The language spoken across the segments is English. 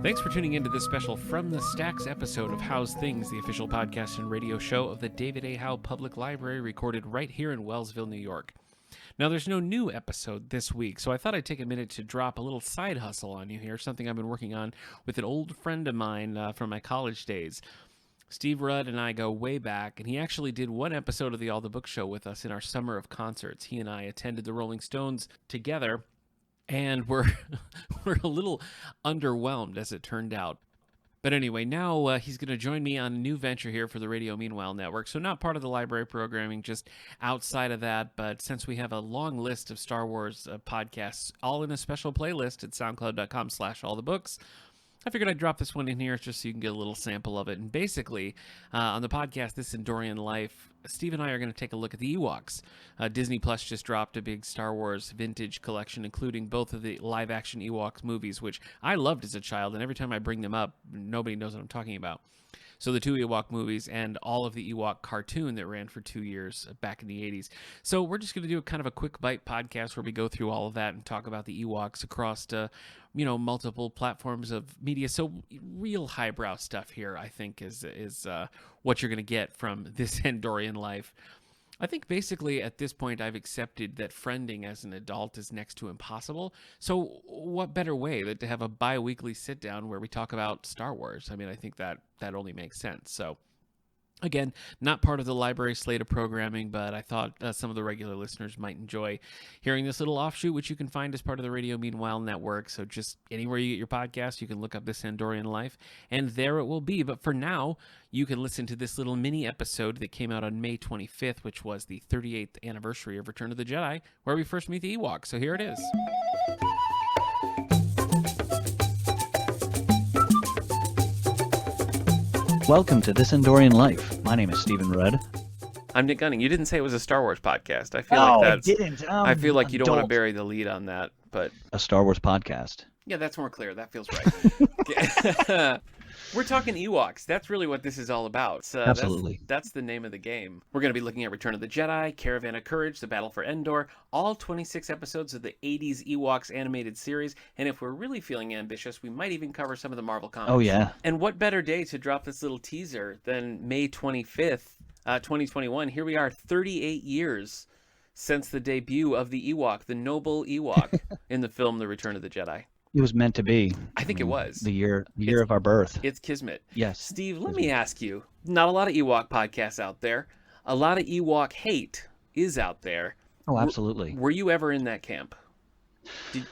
Thanks for tuning into this special From the Stacks episode of How's Things, the official podcast and radio show of the David A. Howe Public Library, recorded right here in Wellsville, New York. Now, there's no new episode this week, so I thought I'd take a minute to drop a little side hustle on you here, something I've been working on with an old friend of mine from my college days. Steve Rudd and I go way back, and he actually did one episode of the All the Book Show with us in our summer of concerts. He and I attended the Rolling Stones together, and we're a little underwhelmed, as it turned out. But anyway, now he's going to join me on a new venture here for the Radio Meanwhile Network. So not part of the library programming, just outside of that. But since we have a long list of Star Wars podcasts, all in a special playlist at soundcloud.com/allthebooks, I figured I'd drop this one in here just so you can get a little sample of it. And basically, on the podcast, This Endorian Life, Steve and I are going to take a look at the Ewoks. Disney Plus just dropped a big Star Wars vintage collection, including both of the live-action Ewoks movies, which I loved as a child, and every time I bring them up, nobody knows what I'm talking about. So the two Ewok movies and all of the Ewok cartoon that ran for 2 years back in the 80s. So we're just going to do a kind of a quick bite podcast where we go through all of that and talk about the Ewoks across multiple platforms of media. So real highbrow stuff here, I think, is what you're going to get from This Endorian Life. I think basically at this point I've accepted that friending as an adult is next to impossible. So what better way than to have a bi-weekly sit down where we talk about Star Wars? I mean, I think that only makes sense. So again, not part of the library slate of programming, but I thought some of the regular listeners might enjoy hearing this little offshoot, which you can find as part of the Radio Meanwhile Network. So just anywhere you get your podcast, you can look up This Endorian Life, and there it will be. But for now, you can listen to this little mini episode that came out on May 25th, which was the 38th anniversary of Return of the Jedi, where we first meet the Ewoks. So here it is. Welcome to This Endorian Life. My name is Stephen Rudd. I'm Nick Gunning. You didn't say it was a Star Wars podcast. I feel like that's... I didn't. I feel like you don't want to bury the lead on that, but... A Star Wars podcast. Yeah, that's more clear. That feels right. We're talking Ewoks. That's really what this is all about. Absolutely. That's the name of the game. We're going to be looking at Return of the Jedi, Caravan of Courage, The Battle for Endor, all 26 episodes of the 80s Ewoks animated series. And if we're really feeling ambitious, we might even cover some of the Marvel comics. Oh, yeah. And what better day to drop this little teaser than May 25th, 2021. Here we are, 38 years since the debut of the Ewok, the noble Ewok, in the film The Return of the Jedi. It was meant to be. I think it was. The year of our birth. It's Kismet. Yes. Steve, let me ask you, not a lot of Ewok podcasts out there. A lot of Ewok hate is out there. Oh, absolutely. Were you ever in that camp?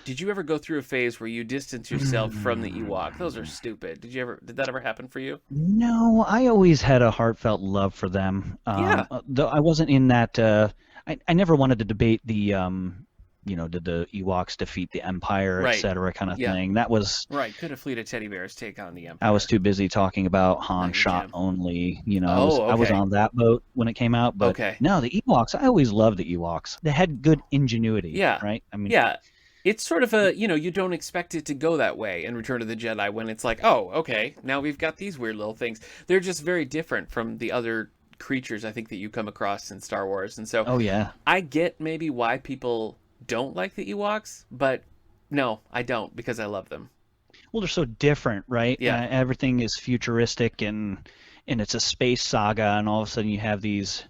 Did you ever go through a phase where you distanced yourself from the Ewok? Those are stupid. Did that ever happen for you? No, I always had a heartfelt love for them. Though I wasn't in that. I never wanted to debate the. Did the Ewoks defeat the Empire, right. et cetera, kind of thing. That was... Right, could a fleet of teddy bears take on the Empire? I was too busy talking about Han shot only, I was on that boat when it came out. But no, the Ewoks, I always loved the Ewoks. They had good ingenuity, right? I mean, yeah. It's sort of a, you don't expect it to go that way in Return of the Jedi when it's like, oh, okay, now we've got these weird little things. They're just very different from the other creatures, I think, that you come across in Star Wars. And so I get maybe why people don't like the Ewoks, but no, I don't, because I love them. Well, they're so different, right? Yeah. Everything is futuristic and it's a space saga, and all of a sudden you have these,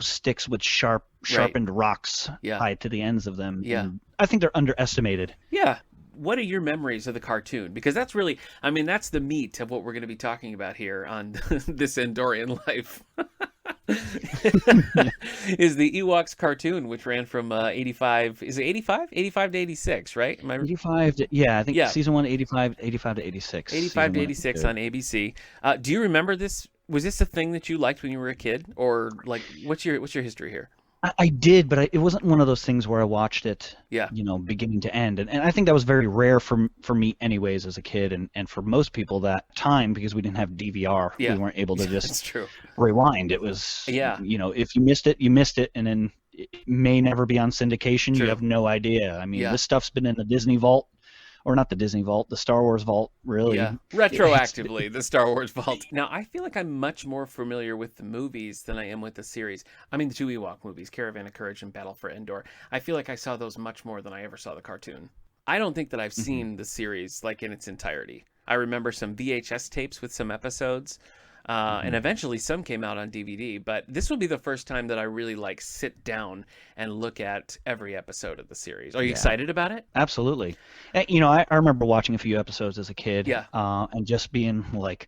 sticks with sharpened rocks tied to the ends of them. Yeah. And I think they're underestimated. Yeah. What are your memories of the cartoon? Because that's really, that's the meat of what we're going to be talking about here on This Endorian Life. Is the Ewoks cartoon, which ran from 85, is it 85? 85 to 86, right? 85 to, I think season 1, 85 to 86. 85 to 86 on ABC. Do you remember this? Was this a thing that you liked when you were a kid? Or like, what's your history here? I did, but it wasn't one of those things where I watched it, beginning to end. And I think that was very rare for me anyways as a kid, and for most people that time, because we didn't have DVR. We weren't able to just rewind. It was, if you missed it, you missed it, and then it may never be on syndication. True. You have no idea. I mean, this stuff's been in the Disney vault. Or not the Disney Vault, the Star Wars Vault, really. Yeah, retroactively, the Star Wars Vault. Now, I feel like I'm much more familiar with the movies than I am with the series. The two Ewok movies, Caravan of Courage and Battle for Endor. I feel like I saw those much more than I ever saw the cartoon. I don't think that I've seen the series, like, in its entirety. I remember some VHS tapes with some episodes. And eventually some came out on DVD, but this will be the first time that I really like sit down and look at every episode of the series. Are you excited about it? Absolutely. And, you know, I remember watching a few episodes as a kid, Yeah. And just being like,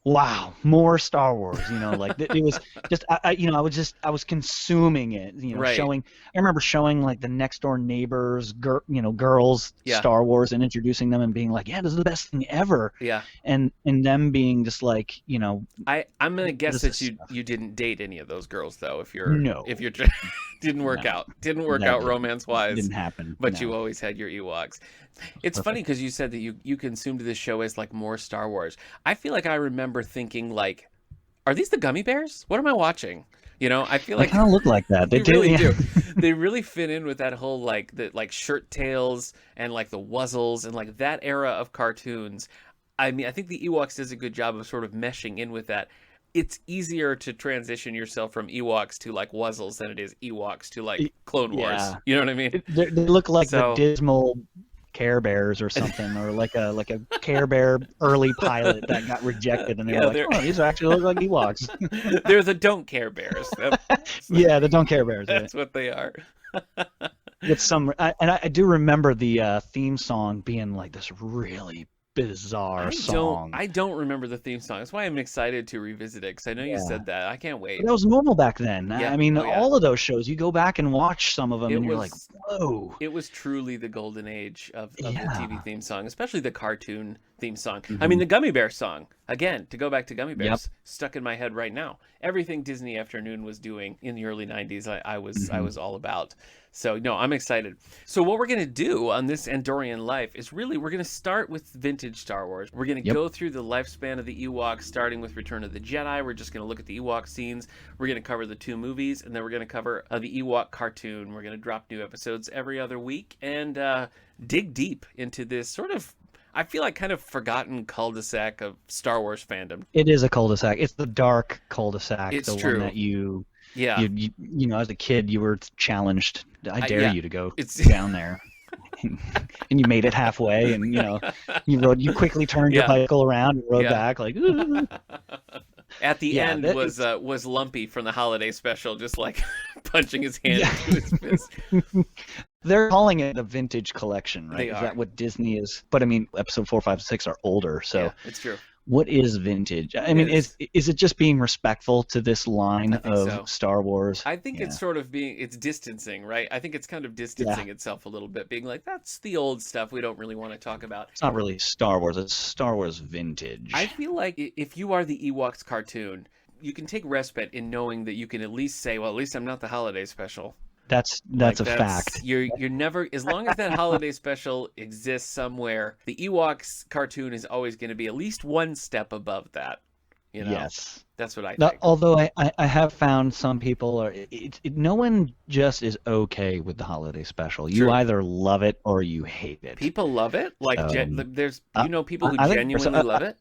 wow, more Star Wars, you know, like it was just, I was consuming it, you know, Right. I remember showing like the next door neighbors, girls Star Wars and introducing them and being like, yeah, this is the best thing ever. Yeah. And them being just like, you know, I'm going to guess that you didn't date any of those girls though, if you're didn't work out romance wise. Didn't happen. But you always had your Ewoks. It's funny because you said that you consumed this show as like more Star Wars. I feel like I remember thinking like, are these the gummy bears? What am I watching? You know, I feel like they kind of look like that. They really do. They really fit in with that whole like shirt tails and like the wuzzles and like that era of cartoons. I mean, I think the Ewoks does a good job of sort of meshing in with that. It's easier to transition yourself from Ewoks to like Wuzzles than it is Ewoks to like Clone Wars. Yeah. You know what I mean? They look like the dismal Care Bears or something, or like a Care Bear early pilot that got rejected, and they're like, oh, these actually look like Ewoks. They're the Don't Care Bears. Yeah, the Don't Care Bears. That's what they are. With I do remember the theme song being like this really bizarre song. I don't remember the theme song. That's why I'm excited to revisit it, because I know you said that. I can't wait. But that was normal back then. Yeah. I mean, all of those shows, you go back and watch some of them, and you're like, whoa. It was truly the golden age of the TV theme song, especially the cartoon theme song. I mean, the Gummy Bear song, again, to go back to Gummy Bears, stuck in my head right now. Everything Disney Afternoon was doing in the early 90s, I was all about. So, no, I'm excited. So what we're going to do on this Andorian Life is really, we're going to start with vintage Star Wars. We're going to go through the lifespan of the Ewoks, starting with Return of the Jedi. We're just going to look at the Ewok scenes. We're going to cover the 2 movies, and then we're going to cover the Ewok cartoon. We're going to drop new episodes every other week and dig deep into this sort of, I feel like, kind of forgotten cul-de-sac of Star Wars fandom. It is a cul-de-sac. It's the dark cul-de-sac. It's one that you know, as a kid, you were challenged. I dare you to go down there. And you made it halfway, and you know, you quickly turned your vehicle around and rode back like. Ooh. At the end was Lumpy from the holiday special, just like punching his hand into his fist. They're calling it a vintage collection, right? Is that what Disney is? But I mean, episode 4, 5, 6 are older, so it's true. What is vintage? I mean, is it just being respectful to this line of Star Wars? I think it's sort of it's distancing, right? I think it's kind of distancing itself a little bit, being like, that's the old stuff we don't really want to talk about. It's not really Star Wars, it's Star Wars vintage. I feel like if you are the Ewoks cartoon, you can take respite in knowing that you can at least say, well, at least I'm not the holiday special. That's a fact. You're never, as long as that holiday special exists somewhere, the Ewoks cartoon is always going to be at least one step above that. You know? Yes, that's what I think. Although I have found some people no one just is okay with the holiday special. You either love it or you hate it. People love it. Like there's people who genuinely love it.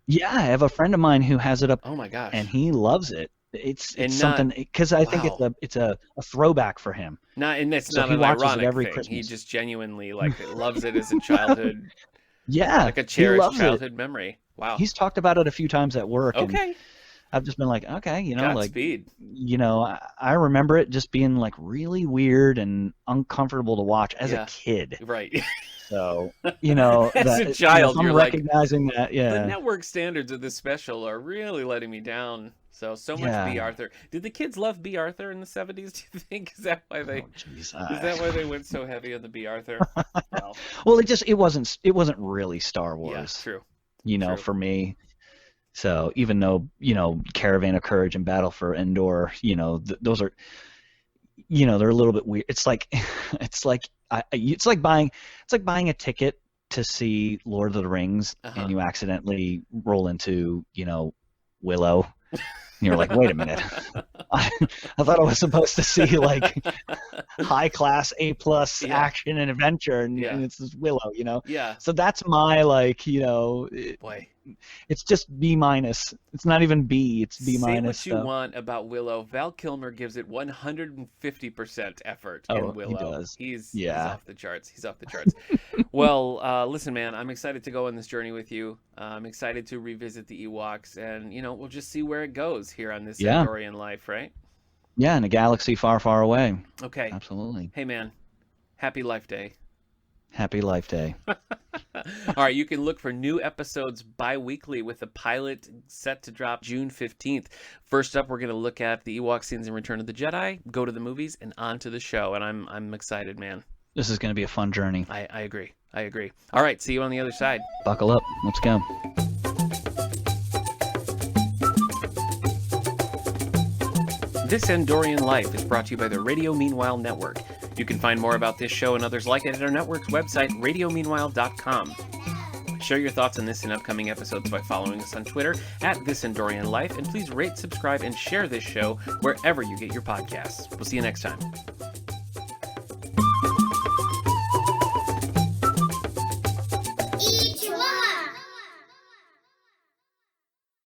Yeah, I have a friend of mine who has it up. Oh my gosh! And he loves it. It's something, because I think it's a throwback for him. And it's not an ironic thing. Christmas. He just genuinely loves it as a childhood. Like a cherished childhood memory. Wow. He's talked about it a few times at work. Okay. And I've just been like, okay, you know, Godspeed. You know, I remember it just being like really weird and uncomfortable to watch as a kid. Right. So, you know, as a child, you're recognizing that. Yeah. The network standards of this special are really letting me down. So much B. Arthur. Did the kids love B. Arthur in the 70s? Do you think is that why they? Is that why they went so heavy on the B. Arthur? Well, it wasn't really Star Wars. Yeah, true. You know, for me. So even though, you know, Caravan of Courage and Battle for Endor, you know, those are, you know, they're a little bit weird. It's like buying a ticket to see Lord of the Rings and you accidentally roll into, you know, Willow. you're like, wait a minute. I thought I was supposed to see like high class A+ action and adventure, and it's this Willow, Yeah. So that's my boy. It's just B-. It's not even B. It's B-. Say what you want about Willow. Val Kilmer gives it 150% effort in Willow. He does. He's off the charts. He's off the charts. Well, listen, man, I'm excited to go on this journey with you. I'm excited to revisit the Ewoks, and we'll just see where it goes here on this Andorian Life, right? Yeah, in a galaxy far, far away. Okay. Absolutely. Hey, man, happy Life Day. Happy Life Day. All right, you can look for new episodes bi-weekly with the pilot set to drop June 15th. First up, we're going to look at the Ewok scenes in Return of the Jedi, go to the movies, and on to the show. And I'm excited, man. This is going to be a fun journey. I agree. All right, see you on the other side. Buckle up. Let's go. This Andorian Life is brought to you by the Radio Meanwhile Network. You can find more about this show and others like it at our network's website, radiomeanwhile.com. Share your thoughts on this and upcoming episodes by following us on Twitter at This Andorian Life, and please rate, subscribe, and share this show wherever you get your podcasts. We'll see you next time.